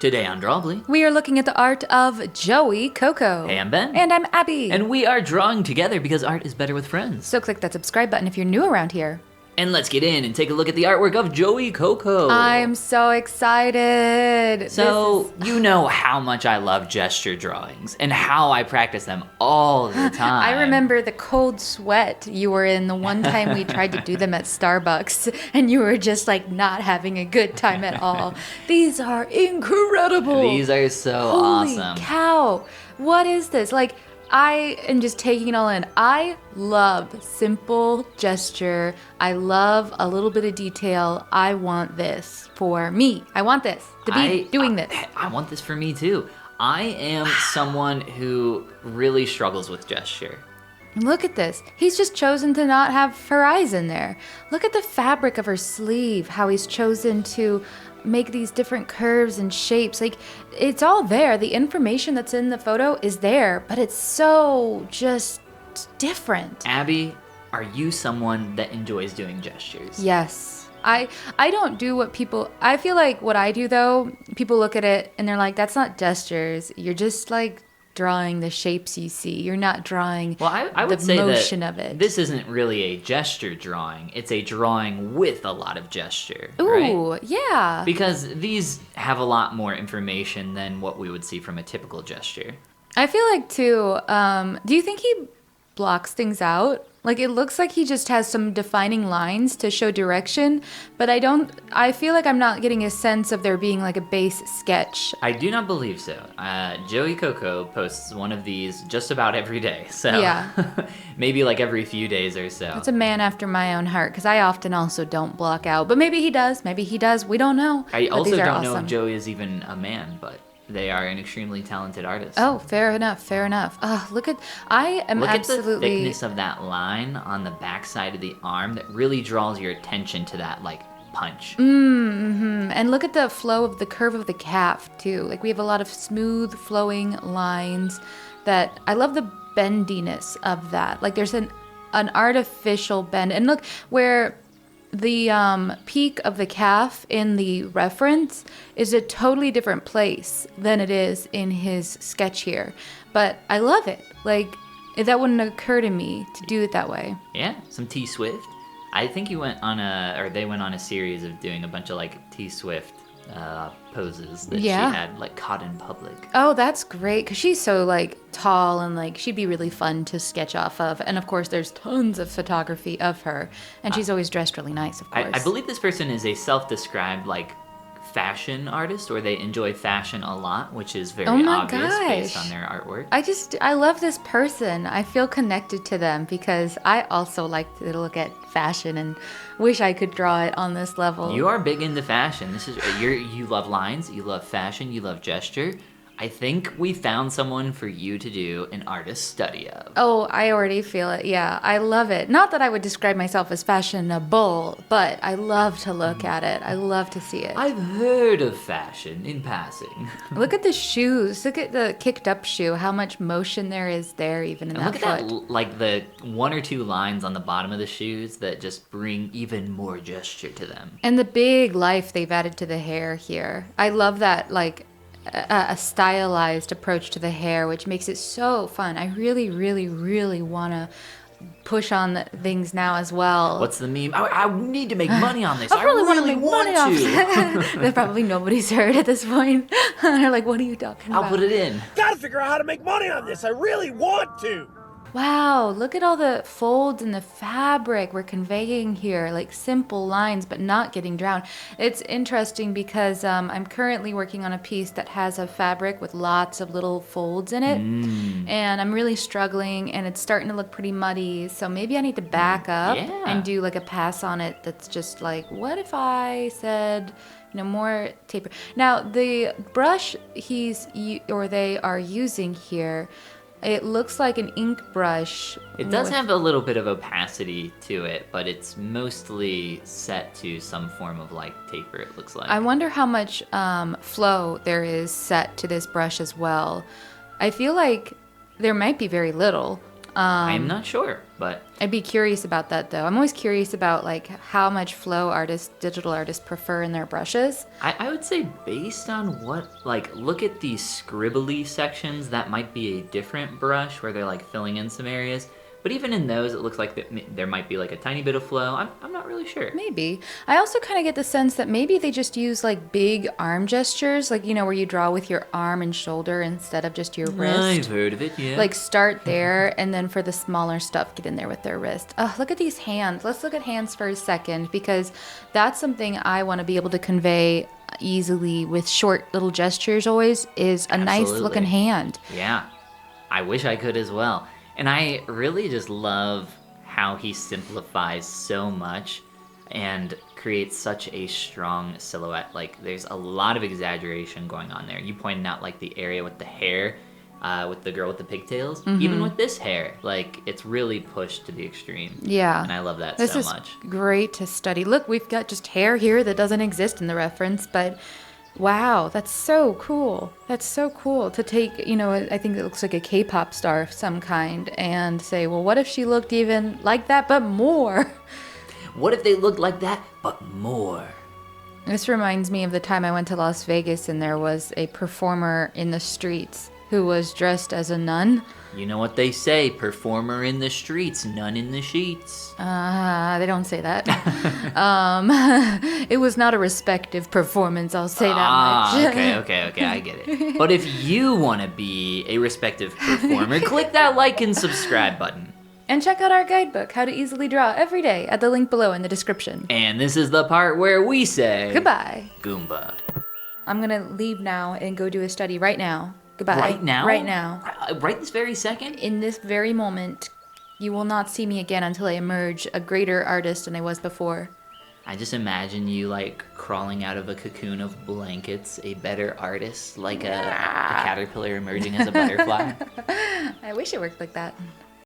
Today on Drawbli, we are looking at the art of Joeyccoco. Hey, I'm Ben. And I'm Abby. And we are drawing together because art is better with friends. So click that subscribe button if you're new around here. And let's get in and take a look at the artwork of Joeyccoco. I'm so excited. So, you know how much I love gesture drawings and how I practice them all the time. I remember the cold sweat you were in the one time we tried to do them at Starbucks, and you were just like not having a good time at all. These are incredible. These are so Holy awesome. Cow. What is this? Like, I am just taking it all in. I love simple gesture. I love a little bit of detail. I want this for me. I want this to be doing this. I want this for me too. I am someone who really struggles with gesture. Look at this. He's just chosen to not have her eyes in there. Look at the fabric of her sleeve, how he's chosen to make these different curves and shapes. Like, it's all there. The information that's in the photo is there, but it's so just different. Abby, are you someone that enjoys doing gestures? Yes. I don't do what people, I feel like what I do though, people look at it and they're like, that's not gestures. You're just like drawing the shapes you see. You're not drawing I would say motion that of it. This isn't really a gesture drawing. It's a drawing with a lot of gesture. Ooh, right? yeah. Because these have a lot more information than what we would see from a typical gesture. I feel like too, do you think he blocks things out? Like, it looks like he just has some defining lines to show direction, but I feel like I'm not getting a sense of there being like a base sketch. I do not believe so. Joeyccoco posts one of these just about every day, so Yeah. maybe like every few days or so. It's a man after my own heart, because I often also don't block out, but maybe he does, we don't know. I But also these are don't know awesome. if Joey is even a man, but they are an extremely talented artist. Oh, fair enough. Oh, I am Look absolutely... at the thickness of that line on the backside of the arm that really draws your attention to that, like, punch. And look at the flow of the curve of the calf, too. Like, we have a lot of smooth flowing lines that... I love the bendiness of that. Like, there's an artificial bend. And look, where the peak of the calf in the reference is a totally different place than it is in his sketch here. But I love it. Like, that wouldn't occur to me to do it that way. Yeah, some T Swift. I think they went on a series of doing a bunch of like T Swift poses that she had like caught in public. Oh, that's great, because she's so like tall and like she'd be really fun to sketch off of. And of course there's tons of photography of her, and she's always dressed really nice, of course. I believe this person is a self-described like fashion artist, or they enjoy fashion a lot, which is very obvious based on their artwork. I love this person. I feel connected to them because I also like to look at fashion and wish I could draw it on this level. You are big into fashion. You love lines, you love fashion, you love gesture. I think we found someone for you to do an artist study of. Oh, I already feel it. Yeah, I love it. Not that I would describe myself as fashionable, but I love to look at it. I love to see it. I've heard of fashion in passing. Look at the shoes. Look at the kicked up shoe. How much motion there is there, even in that Look at foot. that, like the one or two lines on the bottom of the shoes that just bring even more gesture to them. And the big life they've added to the hair here. I love that, like, a stylized approach to the hair, which makes it so fun. I really, really, really want to push on things now as well. What's the meme? I need to make money on this. I really want to really make money off it. That probably nobody's heard at this point. They're like, what are you talking about? I'll put it in. Gotta figure out how to make money on this. I really want to. Wow, look at all the folds in the fabric we're conveying here, like simple lines but not getting drowned. It's interesting because I'm currently working on a piece that has a fabric with lots of little folds in it, and I'm really struggling, and it's starting to look pretty muddy, so maybe I need to back up and do like a pass on it that's just like, what if I said, more taper. Now, the brush they are using here, it looks like an ink brush. It does have a little bit of opacity to it, but it's mostly set to some form of like taper, it looks like. I wonder how much flow there is set to this brush as well. I feel like there might be very little. I am not sure, but I'd be curious about that, though. I'm always curious about like how much flow digital artists prefer in their brushes. I would say based on what, like, look at these scribbly sections, that might be a different brush where they're like filling in some areas. But even in those, it looks like there might be like a tiny bit of flow. I'm not really sure. Maybe. I also kind of get the sense that maybe they just use like big arm gestures, like, you know, where you draw with your arm and shoulder instead of just your wrist. I've heard of it, yeah. Like start there, and then for the smaller stuff, get in there with their wrist. Oh, look at these hands. Let's look at hands for a second, because that's something I want to be able to convey easily with short little gestures always, is a nice looking hand. Yeah. I wish I could as well. And I really just love how he simplifies so much and creates such a strong silhouette. Like, there's a lot of exaggeration going on there. You pointed out, like, the area with the hair, with the girl with the pigtails. Mm-hmm. Even with this hair, like, it's really pushed to the extreme. Yeah. And I love that this so is much. Great to study. Look, we've got just hair here that doesn't exist in the reference, but... wow, that's so cool. That's so cool to take, you know, I think it looks like a K-pop star of some kind, and say, well, what if she looked even like that, but more? What if they looked like that, but more? This reminds me of the time I went to Las Vegas and there was a performer in the streets who was dressed as a nun. You know what they say, performer in the streets, nun in the sheets. They don't say that. It was not a respective performance, I'll say that much. Okay, I get it. But if you want to be a respective performer, click that like and subscribe button. And check out our guidebook, How to Easily Draw, every day at the link below in the description. And this is the part where we say... goodbye. Goomba. I'm going to leave now and go do a study right now. Goodbye. Right now? Right now. Right this very second? In this very moment, you will not see me again until I emerge a greater artist than I was before. I just imagine you, like, crawling out of a cocoon of blankets, a better artist, like a caterpillar emerging as a butterfly. I wish it worked like that.